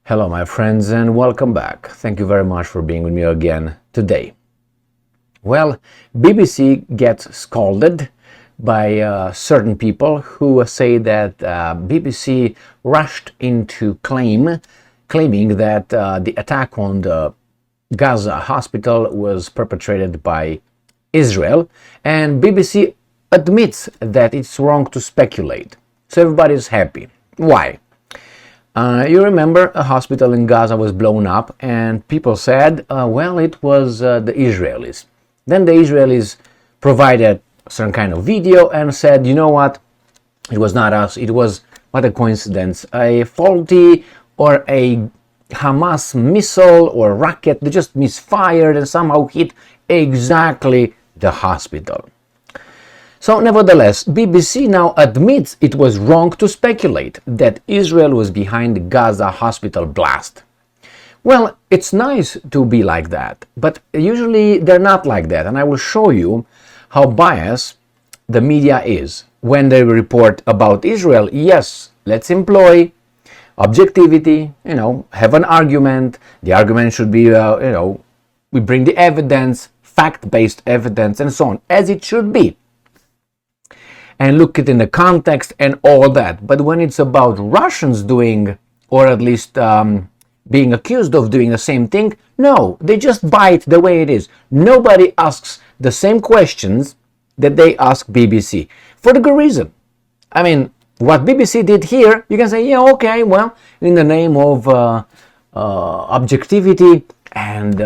Hello, my friends, and welcome back. Thank you very much for being with me again today. Well, BBC gets scolded by certain people who say that BBC rushed into claiming that the attack on the Gaza Hospital was perpetrated by Israel, and BBC admits that it's wrong to speculate. So everybody's happy. Why? You remember a hospital in Gaza was blown up and people said, well, it was the Israelis. Then the Israelis provided some kind of video and said, you know what, it was not us, it was, what a coincidence, a faulty or a Hamas missile or rocket that just misfired and somehow hit exactly the hospital. So nevertheless, BBC now admits it was wrong to speculate that Israel was behind the Gaza hospital blast. Well, it's nice to be like that, but usually they're not like that, and I will show you how biased the media is. When they report about Israel, yes, let's employ objectivity, have an argument. The argument should be, we bring the evidence, fact-based evidence, and so on, as it should be. And look it in the context and all that. But when it's about Russians doing, or at least being accused of doing the same thing, no, they just buy it the way it is. Nobody asks the same questions that they ask BBC. For the good reason. I mean, what BBC did here, you can say, yeah, okay, well, in the name of objectivity and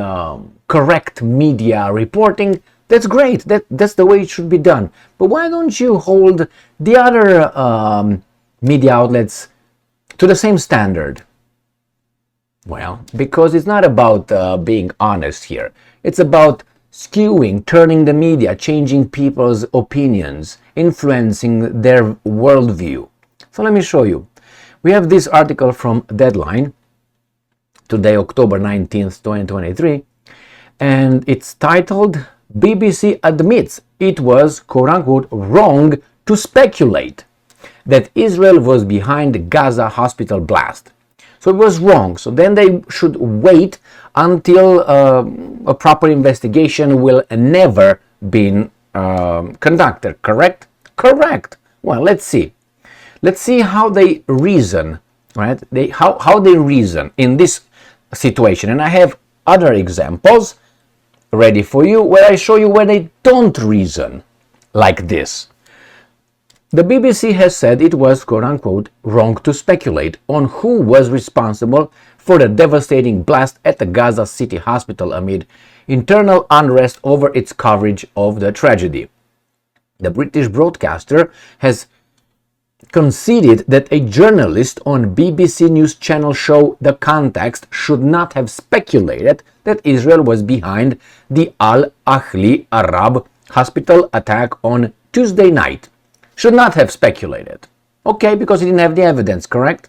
correct media reporting, that's great. That's the way it should be done. But why don't you hold the other media outlets to the same standard? Well, because it's not about being honest here. It's about skewing, turning the media, changing people's opinions, influencing their worldview. So let me show you. We have this article from Deadline, today, October 19th, 2023, and it's titled, BBC admits it was, quote-unquote, wrong to speculate that Israel was behind the Gaza hospital blast. So it was wrong. So then they should wait until a proper investigation will never been conducted, correct? Correct. Well, let's see. Let's see how they reason, right? How they reason in this situation. And I have other examples ready for you, where I show you where they don't reason like this. The BBC has said it was, quote-unquote, wrong to speculate on who was responsible for the devastating blast at the Gaza City Hospital amid internal unrest over its coverage of the tragedy. The British broadcaster has conceded that a journalist on BBC News Channel show The Context should not have speculated that Israel was behind the Al-Ahli Arab hospital attack on Tuesday night. Should not have speculated. Okay, because he didn't have the evidence, correct?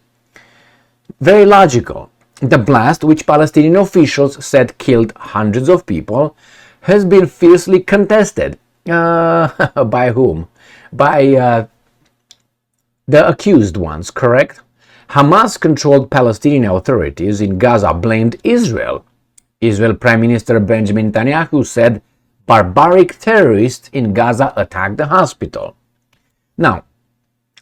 Very logical. The blast, which Palestinian officials said killed hundreds of people, has been fiercely contested. By whom? By the accused ones, correct? Hamas-controlled Palestinian authorities in Gaza blamed Israel. Israel Prime Minister Benjamin Netanyahu said barbaric terrorists in Gaza attacked the hospital. Now,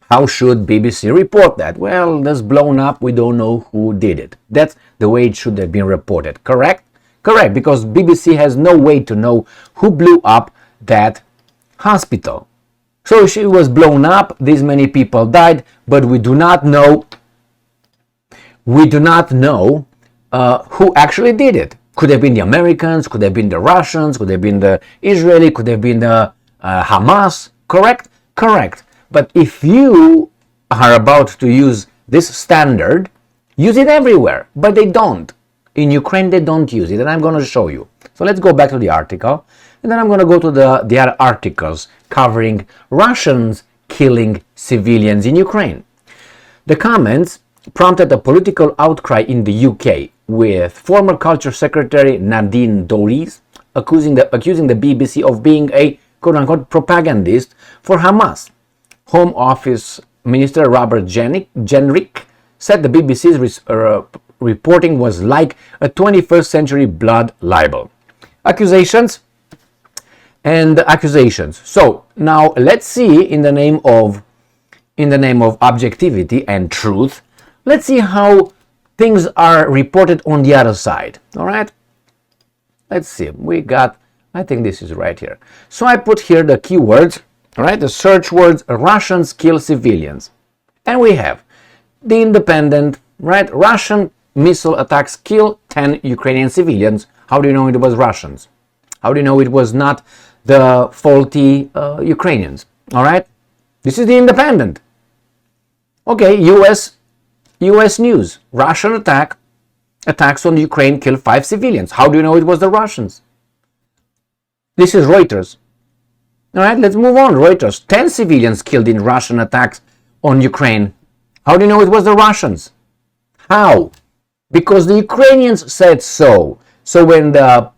how should BBC report that? Well, that's blown up, we don't know who did it. That's the way it should have been reported, correct? Correct, because BBC has no way to know who blew up that hospital. So she was blown up, these many people died, but we do not know who actually did it. Could have been the Americans, could have been the Russians, could have been the Israeli, could have been the Hamas, correct? Correct. But if you are about to use this standard, use it everywhere, but they don't. In Ukraine, they don't use it, and I'm going to show you. So let's go back to the article, and then I'm going to go to the other articles covering Russians killing civilians in Ukraine. The comments prompted a political outcry in the UK, with former Culture Secretary Nadine Dorries accusing the BBC of being a quote-unquote propagandist for Hamas. Home Office Minister Robert Jenrick said the BBC's reporting was like a 21st century blood libel. Accusations and accusations. So now let's see, in the name of objectivity and truth, let's see how things are reported on the other side. All right, let's see. We got, I think this is right here. So I put here the keywords, all right, the search words: Russians kill civilians, and we have the Independent, right? Russian missile attacks kill 10 Ukrainian civilians. How do you know it was Russians? How do you know it was not the faulty Ukrainians? All right, this is the Independent. Okay, U.S. news: Russian attacks on Ukraine kill 5 civilians. How do you know it was the Russians? This is Reuters. All right, let's move on. Reuters: 10 civilians killed in Russian attacks on Ukraine. How do you know it was the Russians? How? Because the Ukrainians said so. So when the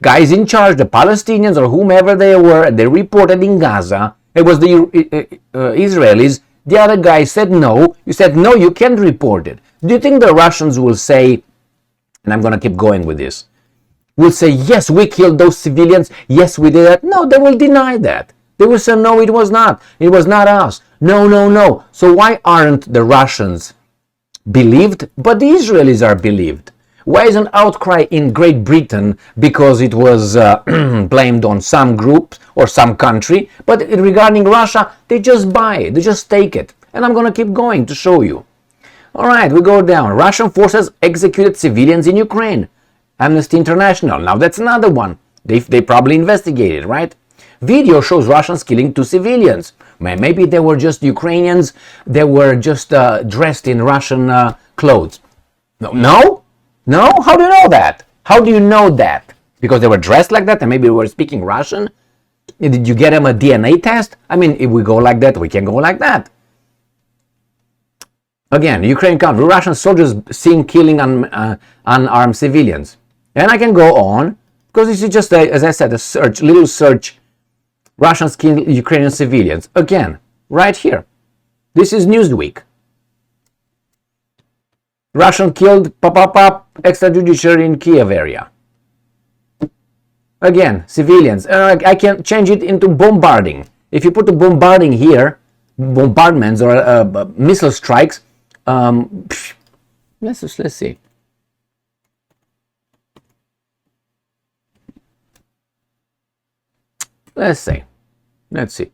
guys in charge, the Palestinians or whomever they were, they reported in Gaza, it was the Israelis. The other guy said no. You said no, you can't report it. Do you think the Russians will say, and I'm going to keep going with this, will say, yes, we killed those civilians, yes, we did that? No, they will deny that. They will say, no, it was not. It was not us. No, no, no. So why aren't the Russians believed, but the Israelis are believed? Why is an outcry in Great Britain because it was blamed on some group or some country, but regarding Russia, they just buy it, they just take it. And I'm going to keep going to show you. All right, we go down. Russian forces executed civilians in Ukraine. Amnesty International. Now that's another one. They probably investigated, right? Video shows Russians killing 2 civilians. Maybe they were just Ukrainians. They were just dressed in Russian clothes. No? No? How do you know that? How do you know that? Because they were dressed like that and maybe they were speaking Russian? Did you get them a DNA test? I mean, if we go like that, we can go like that. Again, Ukraine country, Russian soldiers seen killing unarmed civilians. And I can go on, because this is just, as I said, a little search. Russians kill Ukrainian civilians. Again, right here. This is Newsweek. Russian killed extrajudiciary in Kiev area. Again, civilians. I can change it into bombarding. If you put the bombarding here, bombardments or missile strikes, let's see. Let's see.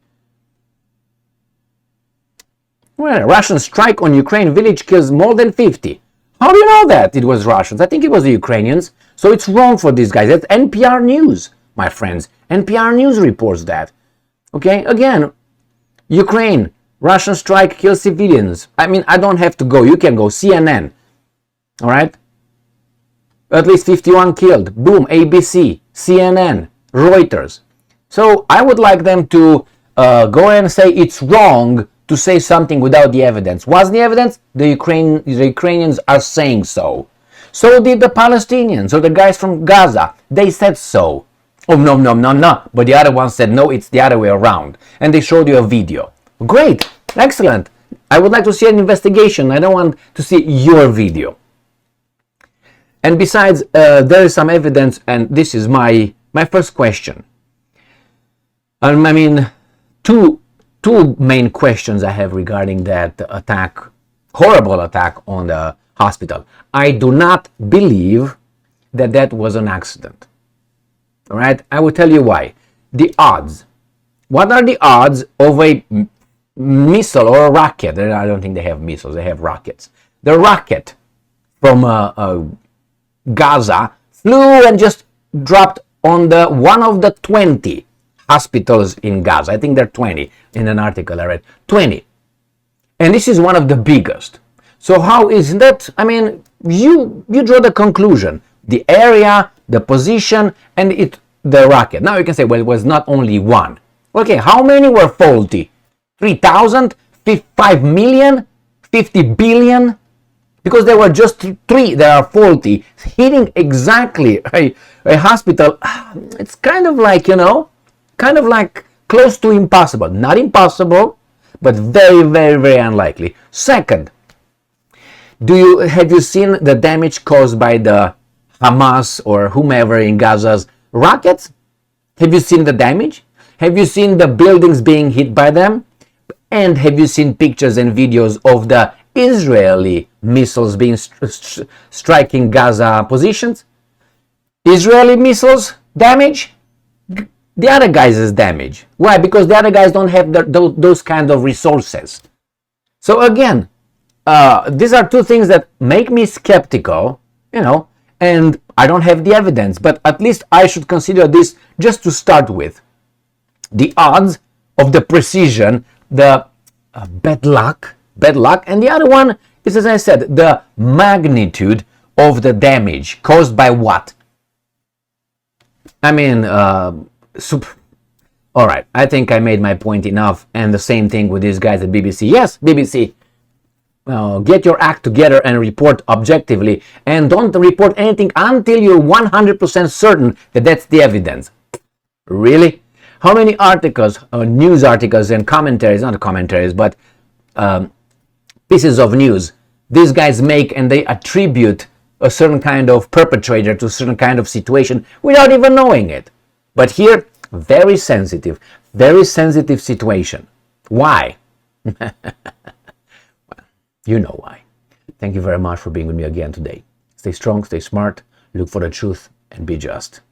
Well, Russian strike on Ukraine village kills more than 50. How do you know that it was Russians? I think it was the Ukrainians. So it's wrong for these guys. That's NPR News, my friends. NPR News reports that. Okay, again, Ukraine, Russian strike kills civilians. I mean, I don't have to go. You can go. CNN. All right? At least 51 killed. Boom, ABC, CNN, Reuters. So I would like them to go and say it's wrong to say something without the evidence. What's the evidence? The Ukrainians are saying so. So did the Palestinians or the guys from Gaza. They said so. Oh, no. But the other one said, no, it's the other way around. And they showed you a video. Great. Excellent. I would like to see an investigation. I don't want to see your video. And besides, there is some evidence, and this is my first question. I mean, two main questions I have regarding that attack, horrible attack on the hospital. I do not believe that was an accident. All right, I will tell you why. The odds. What are the odds of a missile or a rocket? I don't think they have missiles, they have rockets. The rocket from Gaza flew and just dropped on one of the 20 hospitals in Gaza. I think there are 20 in an article I read. 20. And this is one of the biggest. So how is that? I mean, you draw the conclusion. The area, the position, and the rocket. Now you can say, well, it was not only one. Okay, how many were faulty? 3,000? 5 million? 50 billion? Because there were just 3 that are faulty. Hitting exactly a hospital, it's kind of like, kind of like close to impossible. Not impossible, but very, very, very unlikely. Second, Have you seen the damage caused by the Hamas or whomever in Gaza's rockets? Have you seen the damage? Have you seen the buildings being hit by them? And have you seen pictures and videos of the Israeli missiles being striking Gaza positions? Israeli missiles damage? The other guys is damage. Why? Because the other guys don't have those kind of resources. So again, these are two things that make me skeptical, and I don't have the evidence, but at least I should consider this just to start with. The odds of the precision, the bad luck, and the other one is, as I said, the magnitude of the damage caused by what? I mean, all right, I think I made my point enough, and the same thing with these guys at BBC. Yes, BBC, get your act together and report objectively, and don't report anything until you're 100% certain that that's the evidence. Really? How many articles, news articles and commentaries, not commentaries, but pieces of news these guys make, and they attribute a certain kind of perpetrator to a certain kind of situation without even knowing it. But here, very sensitive situation. Why? Well, you know why. Thank you very much for being with me again today. Stay strong, stay smart, look for the truth, and be just.